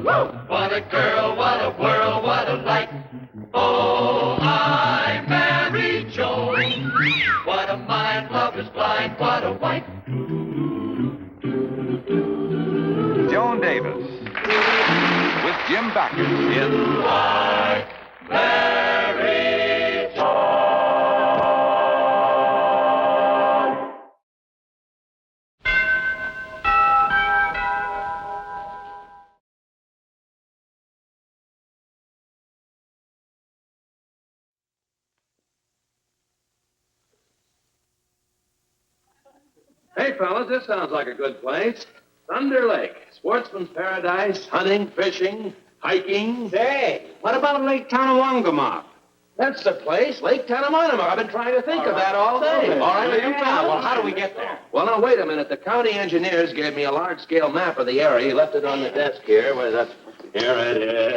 What a girl, what a world, what a light. Oh, I married Joan. What a mind, love is blind, what a wife. Joan Davis with Jim Backus in I married Joan. Hey, fellas, this sounds like a good place. Thunder Lake, sportsman's paradise, hunting, fishing, hiking. Say, what about Lake Tonawongamok? That's the place, Lake Tonawongamok. I've been trying to think of that all day. All right with you, fellas? Well, how do we get there? Well, now, wait a minute. The county engineers gave me a large-scale map of the area. He left it on the desk here. Where that's... Here it is.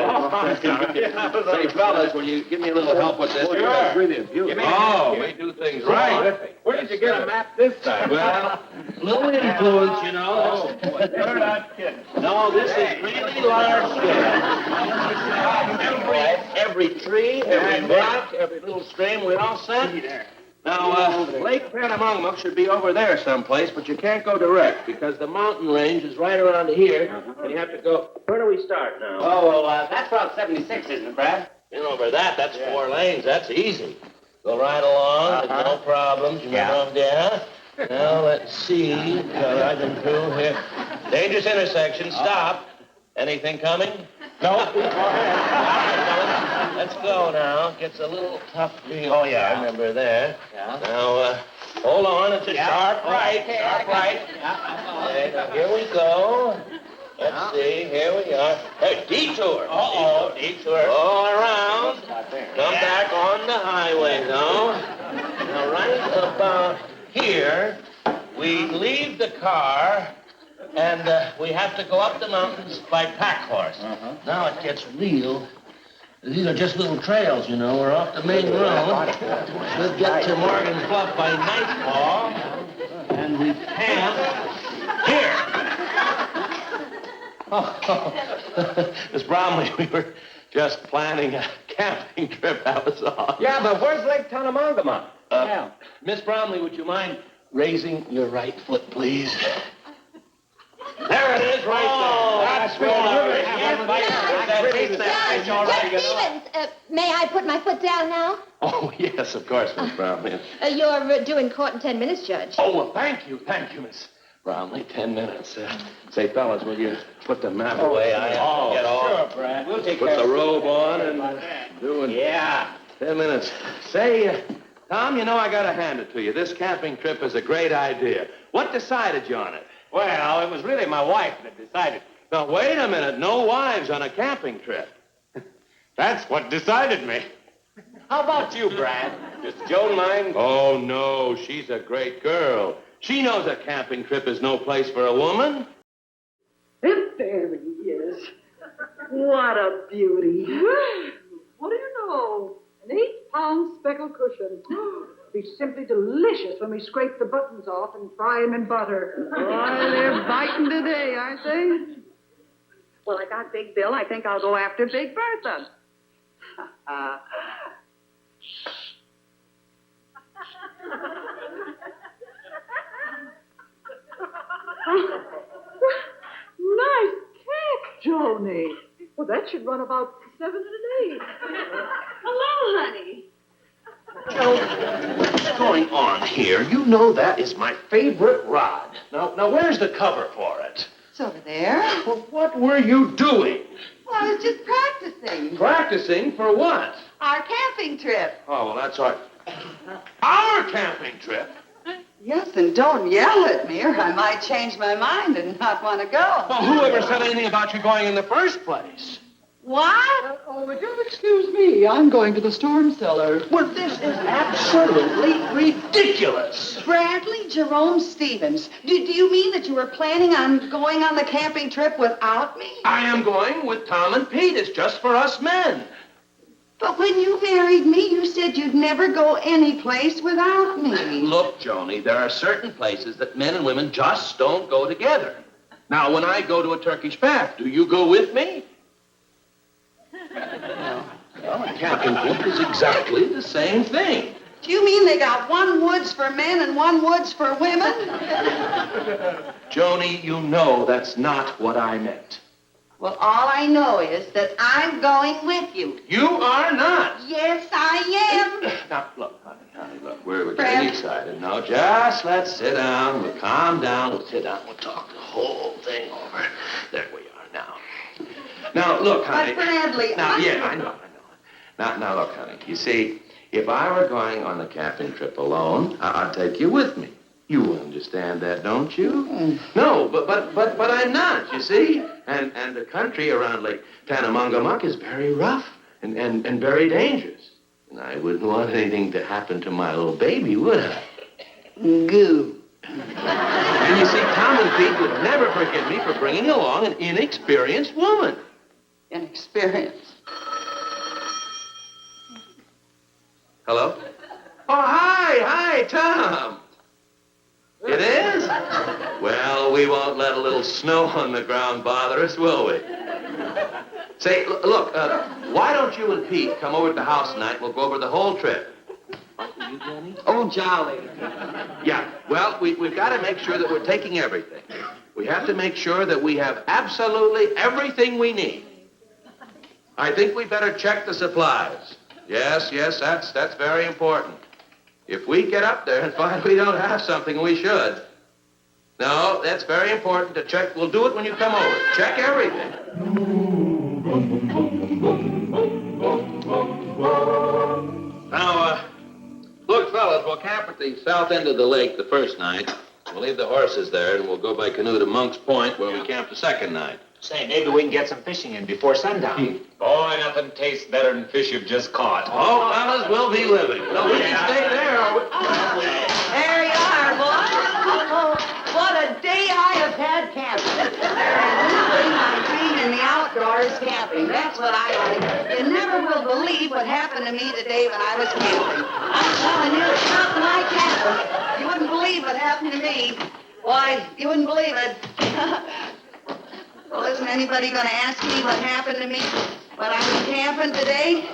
Say, fellas, will you give me a little help with this? Sure. Brilliant view. We do things right. Where did you get a map this time? Well, a little influence, you know. You're not kidding. No, this is really large scale. Every tree, every rock, every little stream, we're all set. Now, Lake Tonawongamok should be over there someplace, but you can't go direct because the mountain range is right around here, and you have to go. Where do we start now? Oh, well, that's Route 76, isn't it, Brad? You know, over that's 4 lanes. That's easy. Go right along. There's no problems. You know, yeah. Now, let's see. I've been through here. Dangerous intersection. Stop. Anything coming? No. All right, let's go now. Gets a little tough. Oh, yeah, I remember there. Yeah. Now, hold on. It's a sharp right. Sharp right. Okay, now, here we go. Let's see. Here we are. Hey, detour. Uh-oh. Detour. All around. Come back on the highway now. Now, right about here, we leave the car, and we have to go up the mountains by pack horse. Now it gets real. These are just little trails, you know. We're off the main road. We'll get to Morgan's Bluff by nightfall, and we camp here. Oh, Miss Bromley, we were just planning a camping trip, that was all. Yeah, but where's Lake Tonawongamok? Miss Bromley, would you mind raising your right foot, please? There it is, right there. That's Stevens, may I put my foot down now? Oh, yes, of course, Miss Bromley. You're due in court in 10 minutes, Judge. Oh, well, thank you, Miss Bromley. 10 minutes. Say, fellas, will you put the map away? I have to get off. Sure, Brad. We'll take Put care the of robe on and doing... Yeah. 10 minutes. Say, Tom, you know I got to hand it to you. This camping trip is a great idea. What decided you on it? Well, it was really my wife that decided. Now, wait a minute. No wives on a camping trip. That's what decided me. How about you, Brad? Does Joan mind? Oh, no. She's a great girl. She knows a camping trip is no place for a woman. There he is. What a beauty. What do you know? An 8-pound speckled cushion. Be simply delicious when we scrape the buttons off and fry them in butter. Why, they're biting today, aren't they? Well, I got Big Bill. I think I'll go after Big Bertha. Nice cake, Joni. Well, that should run about 7 and an 8. Hello, honey. What's going on here? You know that is my favorite rod. Now, where's the cover for it? It's over there. Well, what were you doing? Well, I was just practicing. Practicing for what? Our camping trip. Oh, well, that's all right. Our camping trip? Yes, and don't yell at me or I might change my mind and not want to go. Well, who ever said anything about you going in the first place? What? Oh, don't excuse me. I'm going to the storm cellar. Well, this is absolutely ridiculous. Bradley Jerome Stevens, do you mean that you were planning on going on the camping trip without me? I am going with Tom and Pete. It's just for us men. But when you married me, you said you'd never go any place without me. Look, Joni, there are certain places that men and women just don't go together. Now, when I go to a Turkish bath, do you go with me? Well, a camping trip is exactly the same thing. Do you mean they got one woods for men and one woods for women? Joni, you know that's not what I meant. Well, all I know is that I'm going with you. You are not. Yes, I am. Now, look, honey, look, we're Fred. getting excited. Now, just let's sit down. We'll calm down. We'll sit down. We'll talk the whole thing over. There we are now. Now, look, honey. But Bradley, Now, yeah, I know. Now, look, honey. You see, if I were going on a camping trip alone, I'd take you with me. You understand that, don't you? No, but I'm not, you see? And the country around Lake Tanamangamuk is very rough and very dangerous. And I wouldn't want anything to happen to my little baby, would I? Goo. And you see, Tom and Pete would never forgive me for bringing along an inexperienced woman. Inexperienced. Hello? Oh, hi, Tom. It is? Well, we won't let a little snow on the ground bother us, will we? Say, look, why don't you and Pete come over to the house tonight and we'll go over the whole trip? You, Jenny? Oh, jolly. Yeah, well, we've got to make sure that we're taking everything. We have to make sure that we have absolutely everything we need. I think we better check the supplies. Yes, that's very important. If we get up there and find we don't have something, we should. No, that's very important to check. We'll do it when you come over. Check everything. Now, look, fellas, we'll camp at the south end of the lake the first night. We'll leave the horses there, and we'll go by canoe to Monk's Point, where we camp the second night. Say, maybe we can get some fishing in before sundown. Boy, nothing tastes better than fish you've just caught. Oh, fellas, we'll be living. No, we can stay there. There you are, boys. Oh, what a day I have had camping. There is nothing like being in the outdoors camping. That's what I like. You never will believe what happened to me today when I was camping. I'm telling you, it's nothing like camping. You wouldn't believe what happened to me. Why, you wouldn't believe it. Well, isn't anybody going to ask me what happened to me when I was camping today?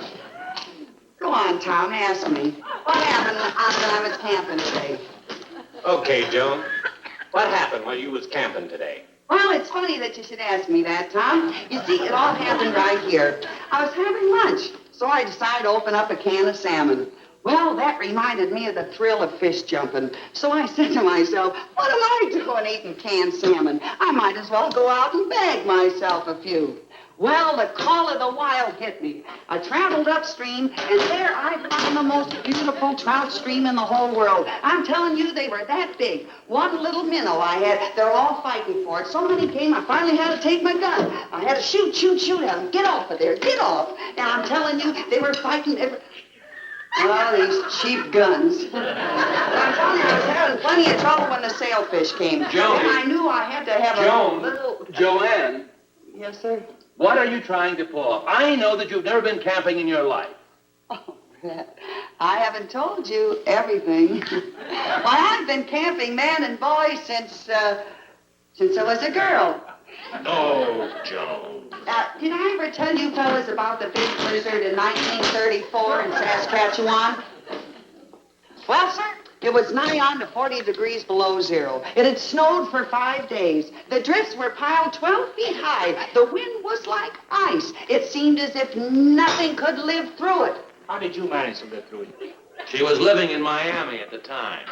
Go on, Tom, ask me. What happened when I was camping today? Okay, Joan. What happened while you was camping today? Well, it's funny that you should ask me that, Tom. You see, it all happened right here. I was having lunch, so I decided to open up a can of salmon. Well, that reminded me of the thrill of fish jumping. So I said to myself, what am I doing eating canned salmon? I might as well go out and bag myself a few. Well, the call of the wild hit me. I traveled upstream, and there I found the most beautiful trout stream in the whole world. I'm telling you, they were that big. One little minnow I had, they're all fighting for it. So many came, I finally had to take my gun. I had to shoot at them. Get off of there, get off. And I'm telling you, they were fighting. Oh, these cheap guns. But I'm telling you, I was having plenty of trouble when the sailfish came. Joan. And I knew I had to have Joan. a little... Joanne, Yes, sir? what are you trying to pull off? I know that you've never been camping in your life. Oh, Brett, I haven't told you everything. Well, I've been camping, man and boy, since I was a girl. Oh, Joan. Did I ever tell you fellas about the big blizzard in 1934 in Saskatchewan? Well, sir, it was nigh on to 40 degrees below zero. It had snowed for 5 days. The drifts were piled 12 feet high. The wind was like ice. It seemed as if nothing could live through it. How did you manage to live through it? She was living in Miami at the time.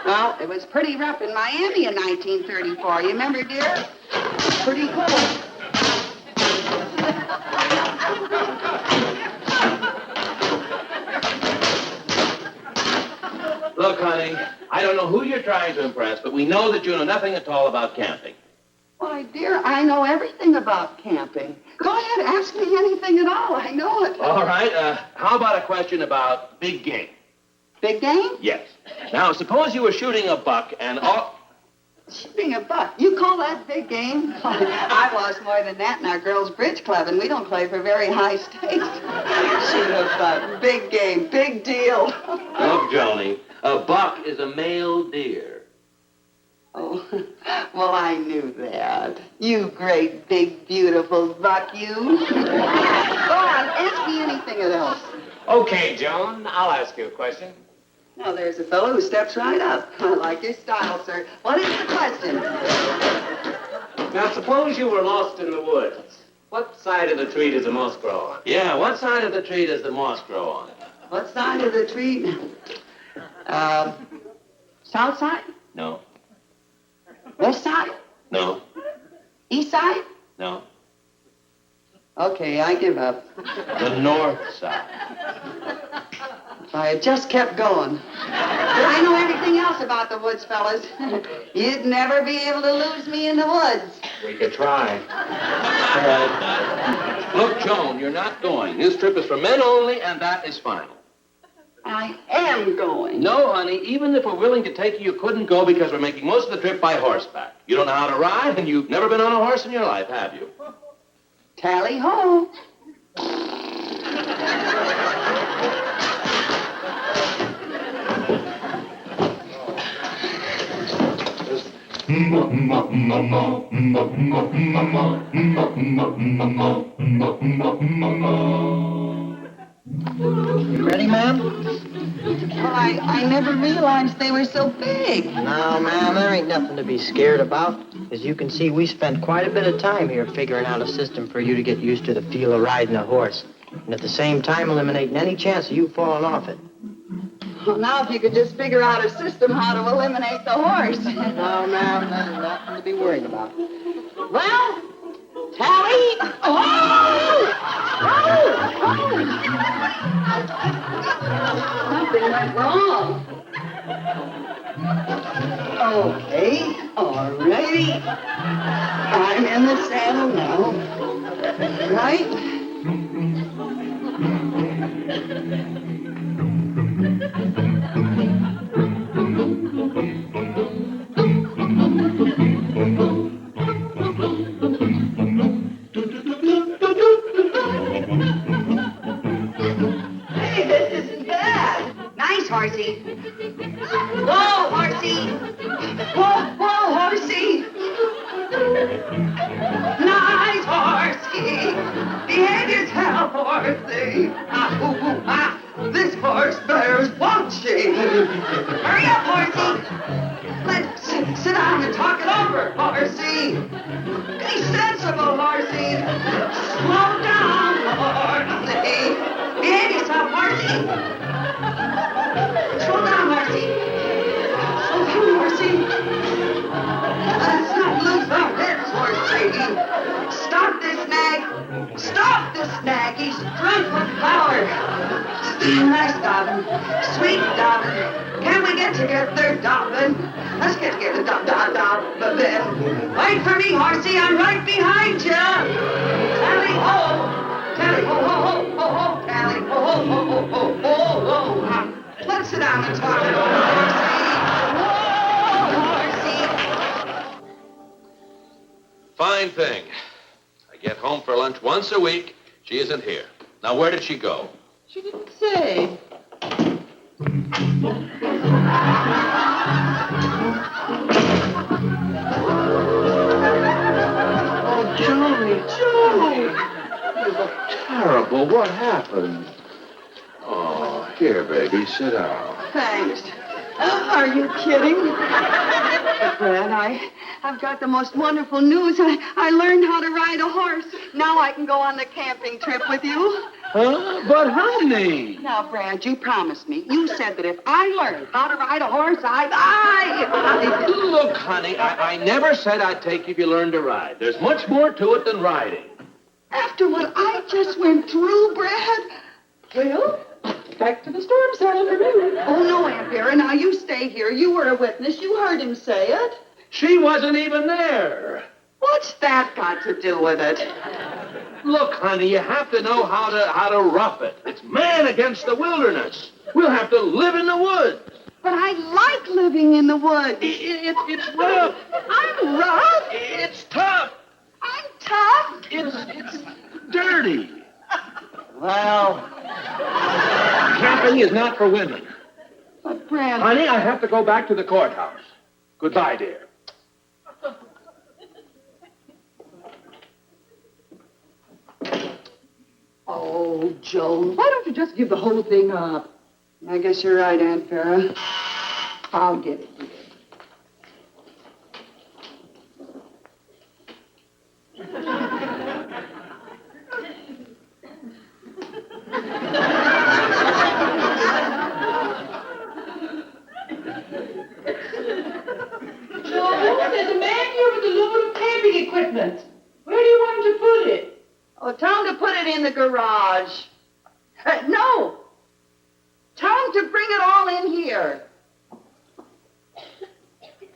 Well, it was pretty rough in Miami in 1934. You remember, dear? Pretty cool. Look, honey, I don't know who you're trying to impress, but we know that you know nothing at all about camping. Why, dear, I know everything about camping. Go ahead, ask me anything at all. I know it. All right, how about a question about big game? Big game? Yes. Now, suppose you were shooting a buck and all... Shooting a buck. You call that big game? I've lost more than that in our girls' bridge club, and we don't play for very high stakes. Shoot a buck. Big game. Big deal. Look, Joni, a buck is a male deer. Oh, well, I knew that. You great, big, beautiful buck, you. Go on, ask me anything else. Okay, Joan, I'll ask you a question. Now, there's a fellow who steps right up. I like your style, sir. What is the question? Now, suppose you were lost in the woods. What side of the tree does the moss grow on? Yeah, what side of the tree does the moss grow on? What side of the tree? South side? No. West side? No. East side? No. Okay, I give up. The north side. If I had just kept going. But I know everything else about the woods, fellas. You'd never be able to lose me in the woods. We could try. Look, Joan, you're not going. This trip is for men only, and that is final. I am going. No, honey, even if we're willing to take you, you couldn't go because we're making most of the trip by horseback. You don't know how to ride, and you've never been on a horse in your life, have you? Tally ho. You ready, ma'am? Well, I never realized they were so big. No, ma'am, there ain't nothing to be scared about. As you can see, we spent quite a bit of time here figuring out a system for you to get used to the feel of riding a horse. And at the same time, eliminating any chance of you falling off it. Well, now if you could just figure out a system how to eliminate the horse. No, ma'am, there's nothing to be worried about. Well, Tally. Oh! Something went wrong. Okay, all righty. I'm in the saddle now. Right? Hey, this isn't bad. Nice, horsey. Whoa, horsey. Whoa, horsey. Nice, horsey. Behave yourself, horsey. This horse bears watching. Hurry up, horsey. Let's sit down and talk it over, horsey. Be sensible, horsey. Slow down, horsey. Behave yourself, horsey. Slow down, horsey. Slow down, horsey. Let's not lose our heads, horsey. Stop this nag. Stop this nag. He's drunk with power. Nice, Dobbin. Sweet Dobbin. Can we get together, Dobbin? Let's get together, Dobbin. Wait for me, horsey. I'm right behind you. Tally ho. Tally ho, ho, ho, ho, ho. Tally ho, ho, ho, ho, ho, ho, ho. Let's sit down and talk it over, horsey. Whoa, horsey. Fine thing. I get home for lunch once a week. She isn't here. Now, where did she go? She didn't say. Oh, Johnny. You look terrible. What happened? Oh, here, baby, sit down. Thanks. Are you kidding? But, Brad, I've got the most wonderful news. I learned how to ride a horse. Now I can go on the camping trip with you. Huh? But, honey. Now, Brad, you promised me. You said that if I learned how to ride a horse, I... Look, honey, I never said I'd take you if you learned to ride. There's much more to it than riding. After what I just went through, Brad... Well, back to the storm saddle for me. Oh, no, Aunt Vera. Now, you stay here. You were a witness. You heard him say it. She wasn't even there. What's that got to do with it? Look, honey, you have to know how to rough it. It's man against the wilderness. We'll have to live in the woods. But I like living in the woods. It's rough. I'm rough. It's tough. I'm tough. It's dirty. Well, Camping is not for women. But, Brad... Honey, I have to go back to the courthouse. Goodbye, dear. Oh, Joan, why don't you just give the whole thing up? I guess you're right, Aunt Vera. I'll get it. There's a man here with a load of camping equipment. Where do you want him to put it? Oh, tell him to put it in the garage. No. Tell him to bring it all in here.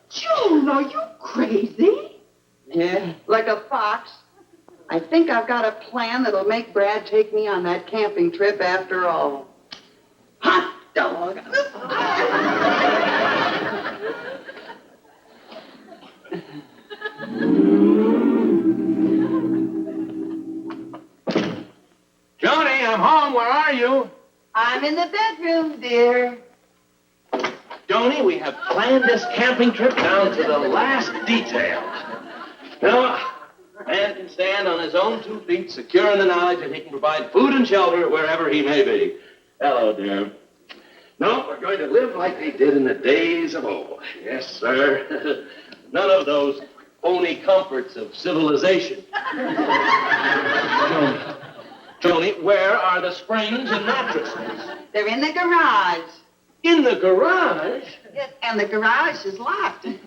Joan, are you crazy? Yeah, like a fox. I think I've got a plan that'll make Brad take me on that camping trip after all. Hot dog. Joni, I'm home. Where are you? I'm in the bedroom, dear. Joni, we have planned this camping trip down to the last detail. Now, a man can stand on his own 2 feet, secure in the knowledge that he can provide food and shelter wherever he may be. Hello, dear. No, we're going to live like they did in the days of old. Yes, sir. None of those phony comforts of civilization. Joni, where are the springs and mattresses? They're in the garage. In the garage? Yes, and the garage is locked. And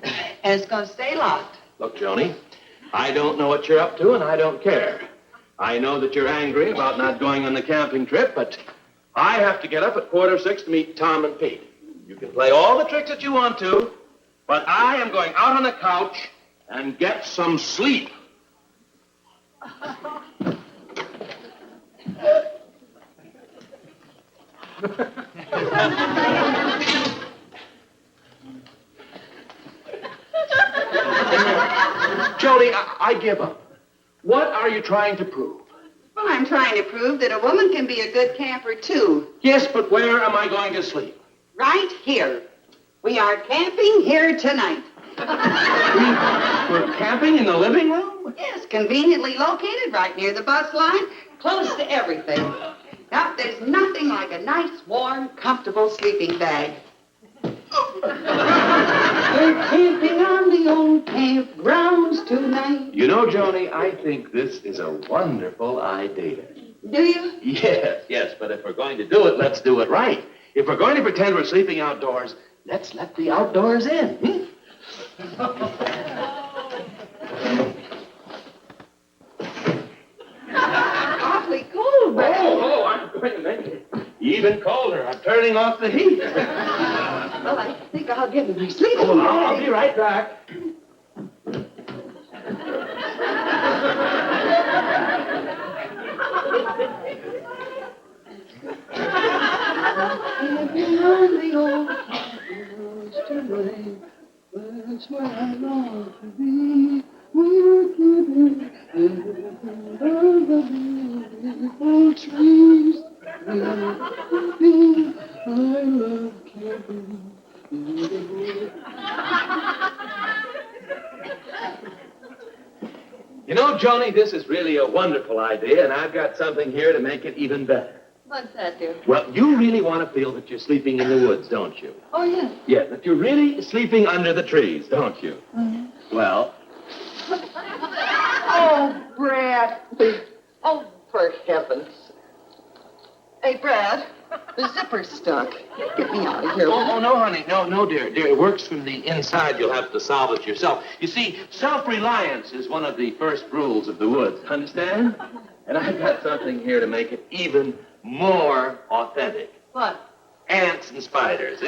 it's going to stay locked. Look, Joni, I don't know what you're up to, and I don't care. I know that you're angry about not going on the camping trip, but I have to get up at 5:45 to meet Tom and Pete. You can play all the tricks that you want to, but I am going out on the couch and get some sleep. Joni, I give up. What are you trying to prove? Well, I'm trying to prove that a woman can be a good camper, too. Yes, but where am I going to sleep? Right here. We are camping here tonight. We're camping in the living room? Yes, conveniently located right near the bus line, close to everything. Now, there's nothing like a nice, warm, comfortable sleeping bag. We're camping on the old campgrounds tonight. You know, Joni, I think this is a wonderful idea. Do you? Yes, but if we're going to do it, let's do it right. If we're going to pretend we're sleeping outdoors, let's let the outdoors in. Awfully cold, Brad. Oh, I'm going to make it even colder. I'm turning off the heat. Well, I think I'll get in my sleeping Oh, bag. I'll be right back. Camping on the old campgrounds tonight. That's where I long to be. We're camping under the beautiful trees. We're camping. I love camping. You know, Joni, this is really a wonderful idea, and I've got something here to make it even better. What's that, dear? Well, you really want to feel that you're sleeping in the woods, don't you? Oh, yes. Yeah, that you're really sleeping under the trees, don't you? Mm-hmm. Well, Oh, Brad. Oh, for heaven's. Hey, Brad, the zipper's stuck. Get me out of here. oh, no, honey. No, dear. Dear, it works from the inside. You'll have to solve it yourself. You see, self-reliance is one of the first rules of the woods. Understand? And I've got something here to make it even more authentic. What? Ants and spiders.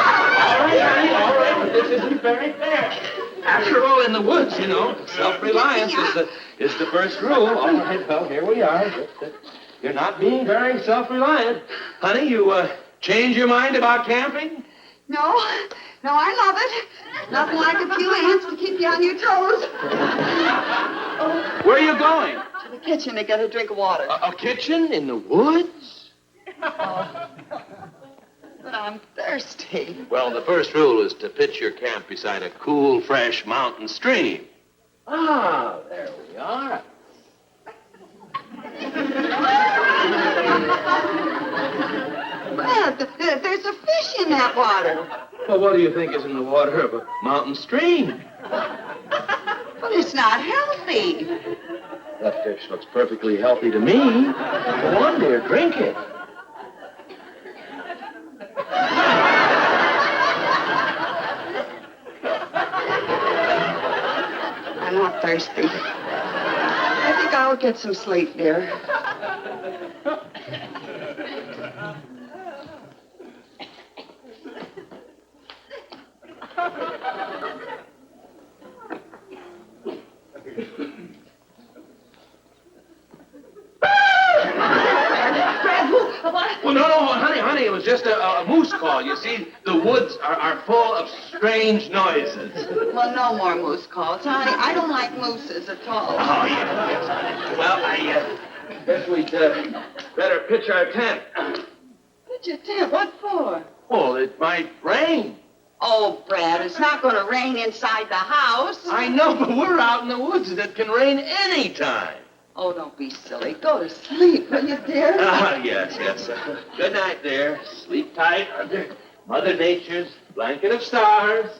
All right, but this isn't very fair. After all, in the woods, you know, self-reliance is the first rule. All right, well, here we are. You're not being very self-reliant. Honey, you change your mind about camping? No, I love it. Nothing like a few ants to keep you on your toes. Where are you going? To the kitchen to get a drink of water. A kitchen in the woods? But I'm thirsty. Well, the first rule is to pitch your camp beside a cool, fresh mountain stream. Ah, there we are. Well, there's a fish in that water. Well, what do you think is in the water of a mountain stream? But it's not healthy. That fish looks perfectly healthy to me. Go on, dear, drink it. I'm not thirsty. I think I'll get some sleep, dear. Well, no, honey, it was just a moose call. You see, the woods are full of strange noises. Well, no more moose calls, honey. I don't like mooses at all. Oh, yes, honey. Well, I guess we'd better pitch our tent. Pitch a tent? What for? Well, it might rain. Oh, Brad, it's not going to rain inside the house. I know, but we're out in the woods and it can rain any time. Oh, don't be silly. Go to sleep, will you, dear? Yes. Good night, dear. Sleep tight under Mother Nature's blanket of stars.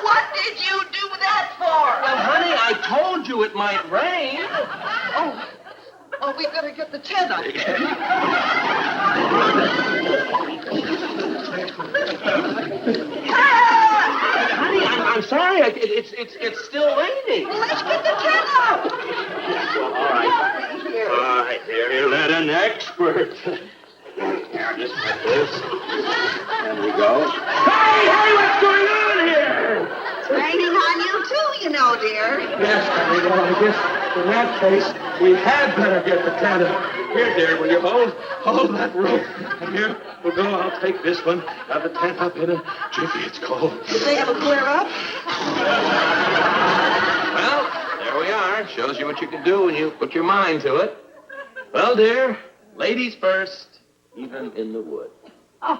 What did you do that for? Well, honey, I told you it might rain. Oh, we better get the tent up. Honey, I'm sorry. It's still raining. Well, let's get the tent up. Well, all right. All right, dear. Let an expert. Here, just like this. There we go. Hey, what's going on here? It's raining on you, too, you know, dear. Yes, honey. Well, I guess in that case, we had better get the tent up. Here, dear, will you hold that rope? And here, we'll go. I'll take this one. Have the tent up in a jiffy. It's cold. You think it'll clear up? Well, there we are. Shows you what you can do when you put your mind to it. Well, dear, ladies first, even in the woods. Oh.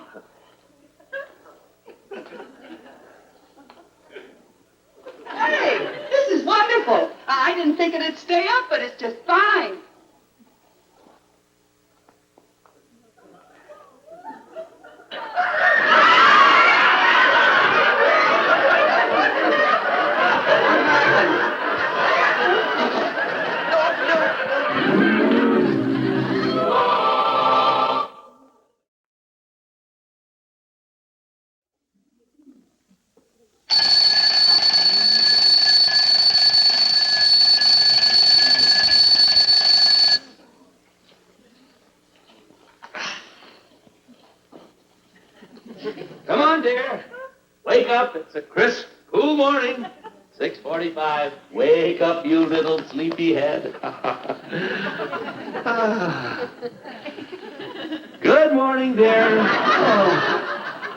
Hey, this is wonderful. I didn't think it'd stay up, but it's just fine. Come on, dear. Wake up. It's a crisp, cool morning. 6:45. Wake up, you little sleepyhead. Good morning, dear.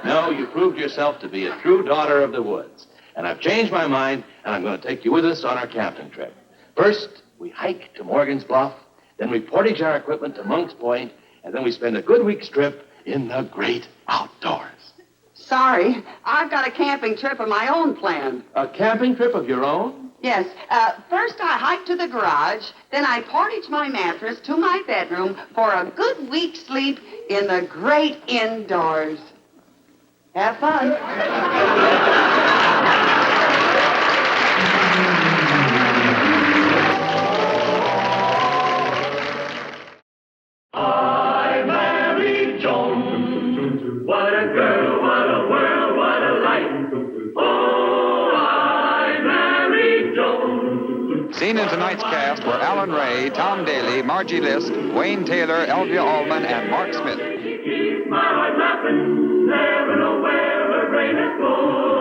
No, you proved yourself to be a true daughter of the woods. And I've changed my mind, and I'm going to take you with us on our camping trip. First, we hike to Morgan's Bluff, then we portage our equipment to Monk's Point, and then we spend a good week's trip in the great outdoors. Sorry, I've got a camping trip of my own planned. A camping trip of your own? Yes. First I hike to the garage, then I portage my mattress to my bedroom for a good week's sleep in the great indoors. Have fun. I married Joan. What a girl, what a world, what a life. Oh, I married Joan. Seen in tonight's cast were Alan Ray, Tom Daly, Margie Liszt, Wayne Taylor, Elvia Allman, and Mark Smith. Keep my heart laughing, never know where the rain is going.